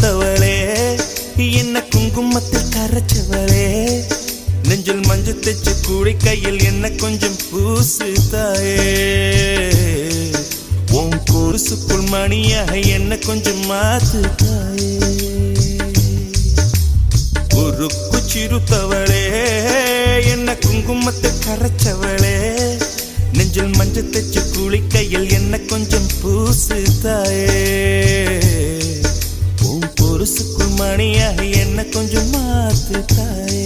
சிறுத்தவளே என்ன குங்குமத்தில் கரைச்சவளே நெஞ்சில் மஞ்சள் தைச்சு கூடி கையில் என்ன கொஞ்சம் பூசு தாயே உன் கொலுசுக்குள் மணியாக என்ன கொஞ்சம் மாத்து தாயே உருக்கு சிறுத்தவளே என்ன குங்குமத்தில் கரைச்சவளே நெஞ்சில் மஞ்சள் தைச்சு கூடி கையில் என்ன கொஞ்சம் பூசு தாயே உன் கொலுசுக்குள் மணியாக என்ன கொஞ்சம் மாத்து தாயே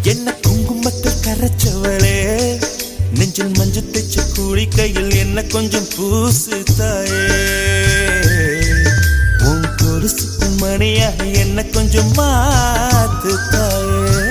என்ன குங்குமத்தில் கரைச்சவளே நெஞ்சில் மஞ்சள் தைச்சு கூடி கையில் என்ன கொஞ்சம் பூசு தாயே உன் கொலுசுக்குள் மணியாக என்ன கொஞ்சம் மாத்து தாயே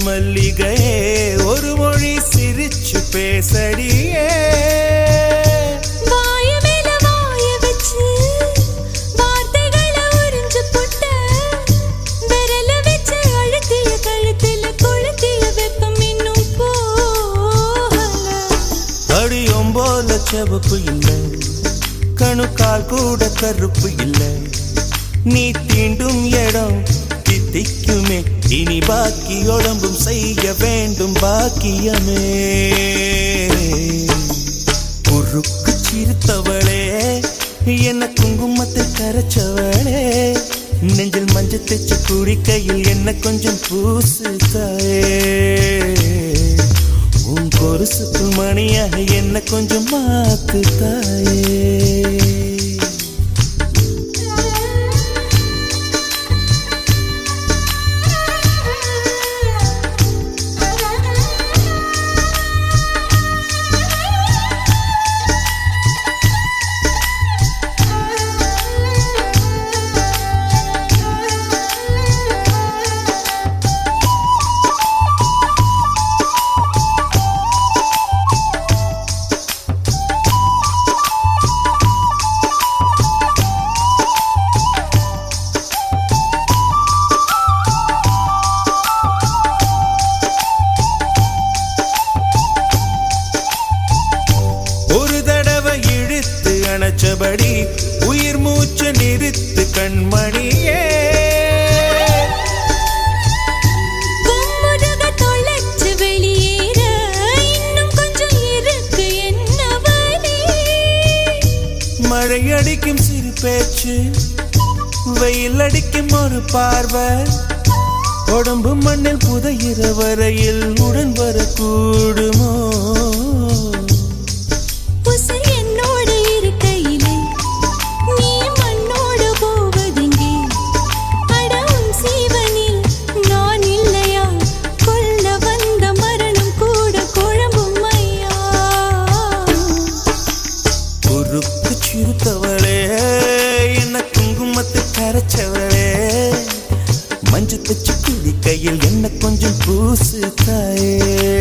மல்லிகையே ஒரு மொழி சிரிச்சு பேசடியே வாய மேல வாய வச்சு வார்த்தைகளை உறிஞ்சு புட்ட விரல வச்சு அழுத்திய கழுத்துல கொளுத்திய வெப்பம் இன்னும் போகல அடியும் போல செவப்பு இல்லை கணுக்கால் கூட கருப்பு இல்லை நீ தீண்டும் இடம் தித்திக்குமே இனி பாக்கி உடம்பும் செய்ய வேண்டும் பாக்கியமே உருக்கு சிறுத்தவளே என்ன குங்குமத்தை கரைச்சவளே நெஞ்சில் மஞ்சள் தைச்சு கூடி கையில் என்ன கொஞ்சம் பூசு தாயே உன் கொலுசுக்குள் மணியாக என்ன கொஞ்சம் மாத்து தாயே அணைச்சபடி உயிர் மூச்சு நிறுத்து கண்மணியே கும்முருக தொலைச்சு வெளியேற இன்னும் கொஞ்சம் இருக்கு என்ன வழி மழை அடிக்கும் சிறு பேச்சு வெயில் அடிக்கும் ஒரு பார்வை உடம்பு மண்ணில் புதையிற வரையில் உடன் வரக்கூடுமோ சிறுத்தவளே என்ன குங்குமத்தை கரைச்சவளே மஞ்சள் தைச்சு கூடி கையில் என்ன கொஞ்சம் பூசு தாயே